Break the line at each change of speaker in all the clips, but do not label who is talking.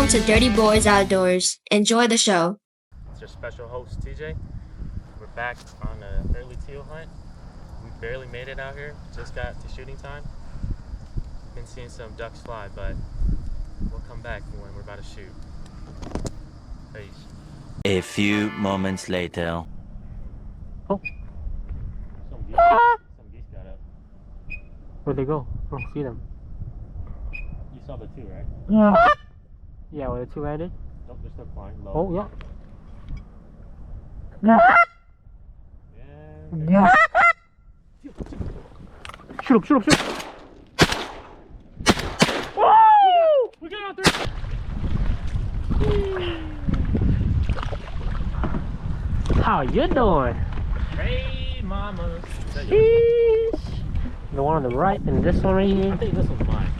Welcome to Dirty Boys Outdoors. Enjoy the show.
It's your special host, TJ. We're back on an early teal hunt. We barely made it out here. Just got to shooting time. Been seeing some ducks fly, but we'll come back when we're about to shoot. Peace.
A few moments later.
Oh.
Some geese got up.
Where'd they go? I don't see them.
You saw the two, right?
Yeah, where the two landed?
Nope, they're still flying low.
Oh, yeah.
Yeah.
Shoot him.
Whoa! We got out there!
How you doing?
Hey, mama.
Sheesh. The one on the right and this one right here.
I think this one's mine.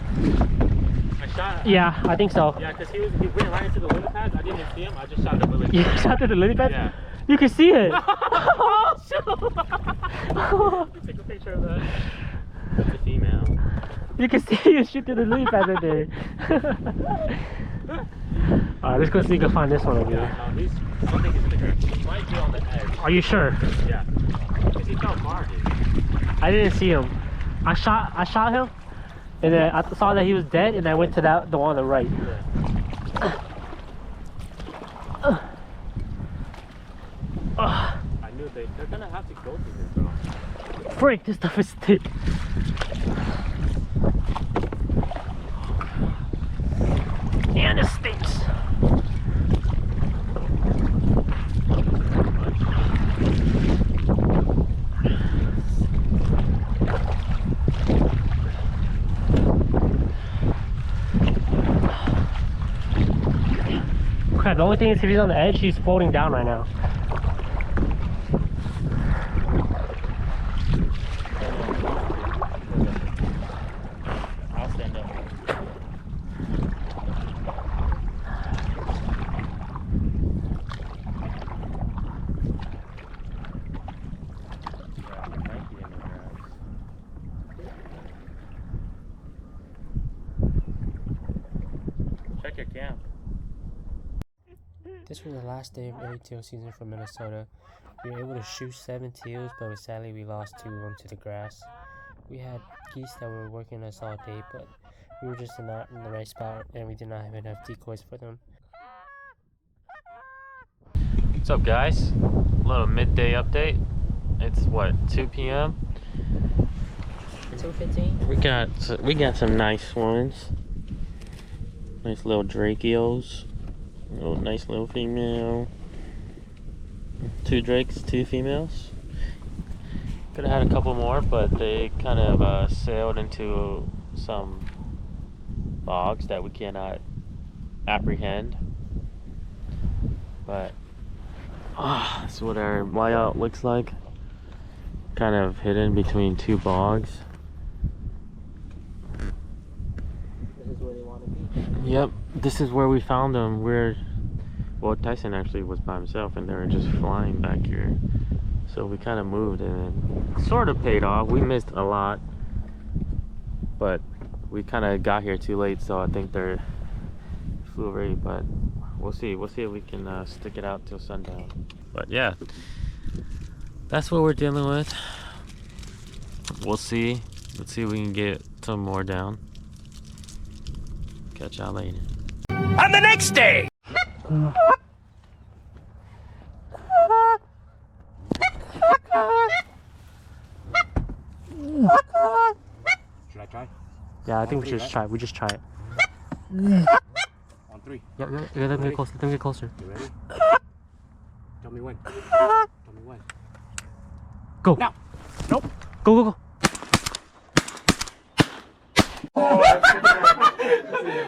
I shot.
Yeah, I think so.
Yeah, because he went right into the lily pads. I didn't even see him. I just shot the lily pads.
You shot through the lily pad?
Yeah.
You can see it.
Oh, shoot! Take a picture of that. That's a female.
You can see you shoot through the lily pad right there. Alright, let's go see if we can find this one over here.
No, I don't think he's in the ground. He might be on the edge.
Are you sure?
Yeah. Because he fell far, dude.
I didn't see him. I shot him, and then I saw that he was dead, and I went to the one on the right.
Yeah. I knew they're gonna have to go through here, bro.
Frick, this stuff is thick. And it stinks. Crap, the only thing is if he's on the edge, he's floating down right now.
I'll stand up. Check your camp.
This was the last day of early teal season for Minnesota. We were able to shoot 7 teals, but sadly we lost 2 of them to the grass. We had geese that were working us all day, but we were just not in the right spot and we did not have enough decoys for them.
What's up, guys? A little midday update. It's what, 2 p.m.
2:15.
We got some nice ones. Nice little Drakeos. Nice little female. 2 drakes, 2 females. Could have had a couple more, but they kind of sailed into some bogs that we cannot apprehend. But that's what our layout looks like. Kind of hidden between 2 bogs.
This is where they want to be.
Yep, this is where we found them. Well, Tyson actually was by himself and they were just flying back here. So we kind of moved and it sort of paid off. We missed a lot, but we kind of got here too late, so I think they're flew away, but we'll see if we can stick it out till sundown. But yeah, that's what we're dealing with. We'll see. Let's see if we can get some more down. Catch y'all later.
On the next day!
Should I try?
Yeah, I think we should just try. We just try it.
On 3.
Yeah, let me get closer. Let me get closer.
You ready? Tell me when. Tell me when.
Go.
Now. Nope.
Go.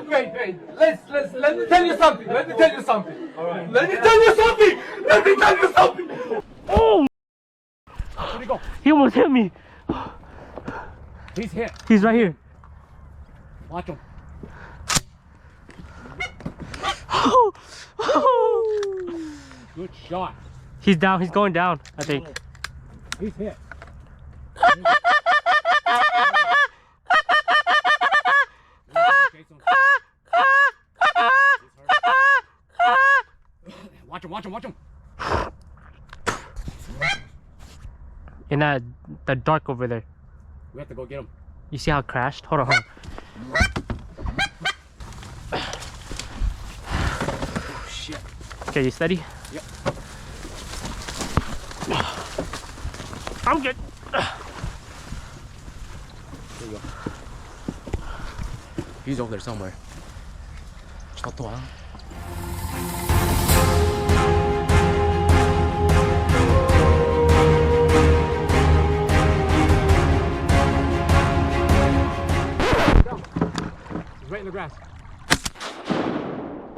Wait. Let me tell you something. All right. Let me tell you something.
Oh!
Where'd he go?
He almost hit me.
He's hit.
He's right here.
Watch him. Good shot.
He's down. He's going down, I think.
He's hit. Watch him, watch him, watch him.
In the dark over there.
We have to go get him.
You see how it crashed? Hold on, hold on.
Oh, shit.
Okay, you steady?
Yep.
I'm good.
There you go. He's over there somewhere. Stop the while. He's right in the grass.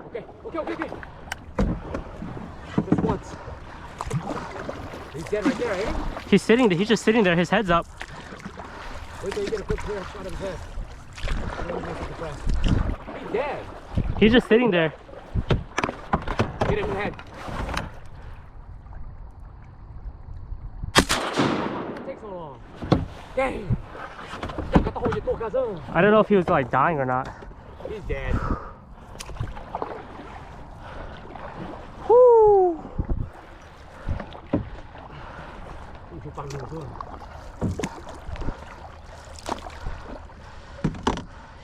Okay. Just once. He's dead right there, ain't he?
He's sitting there. He's just sitting there. His head's up.
Wait till you get a good clear shot of his head. He's dead.
He's just sitting there.
Get him in the head. It takes so long. Dang.
I don't know if he was like dying or not.
He's dead.
Woo!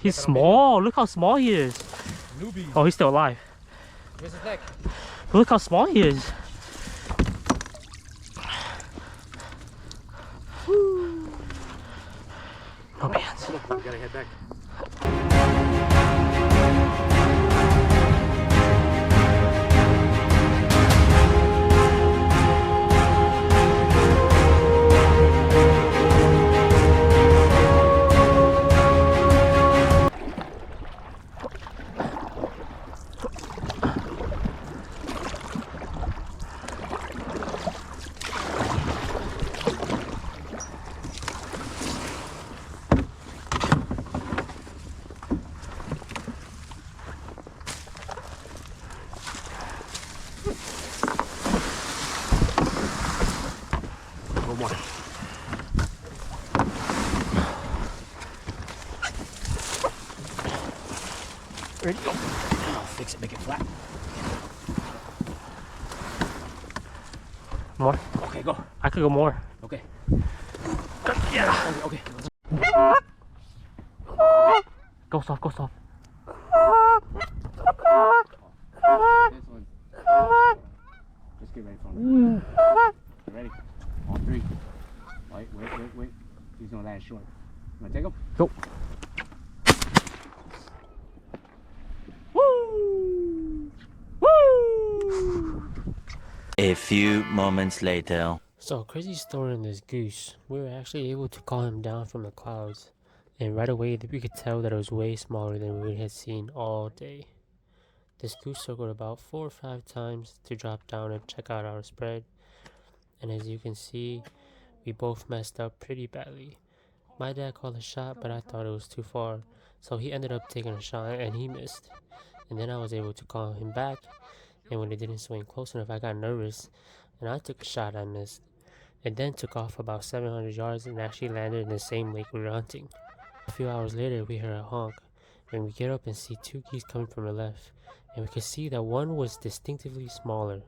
He's small. Look how small he is.
Newbie.
Oh, he's still alive.
Where's his neck?
Look how small he is. No hands.
We gotta head back.
One more. Ready? Go.
Fix it, make it flat.
More?
Okay, go.
I could go more.
Okay.
Yeah.
Okay.
Go soft, go soft.
This one. Just get ready for him. You ready? All three. Wait. He's gonna land short. You wanna take him?
Go.
A few moments later.
So, crazy story on this goose. We were actually able to call him down from the clouds. And right away, we could tell that it was way smaller than we had seen all day. This goose circled about 4 or 5 times to drop down and check out our spread. And as you can see, we both messed up pretty badly. My dad called a shot, but I thought it was too far. So he ended up taking a shot and he missed. And then I was able to call him back. And when it didn't swing close enough, I got nervous. And I took a shot and missed. It then took off about 700 yards and actually landed in the same lake we were hunting. A few hours later, we heard a honk. And we get up and see 2 geese coming from the left. And we could see that one was distinctively smaller.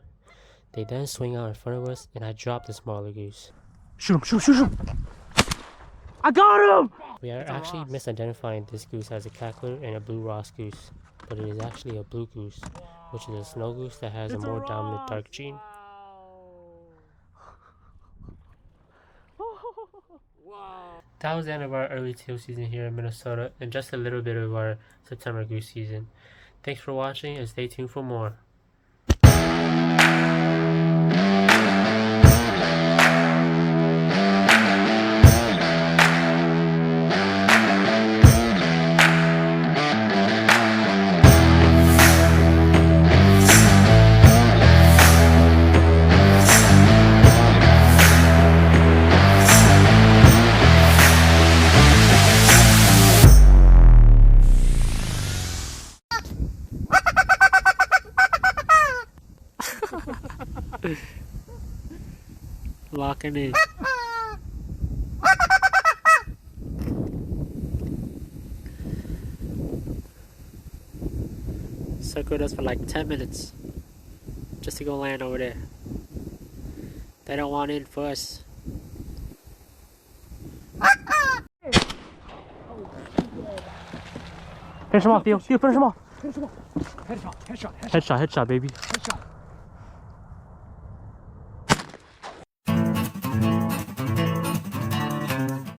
They then swing out in front of us, and I dropped the smaller goose. Shoot him! I got him! We are actually misidentifying this goose as a cackler and a blue Ross goose, but it is actually a blue goose, which is a snow goose that has a more dominant dark gene. That was the end of our early teal season here in Minnesota, and just a little bit of our September goose season. Thanks for watching, and stay tuned for more. Locking in. Circled us for like 10 minutes. just to go land over there. They don't want in first.
Finish him off, Theo. Theo, finish him off.
Headshot, headshot, headshot,
Headshot, headshot, baby.
headshot.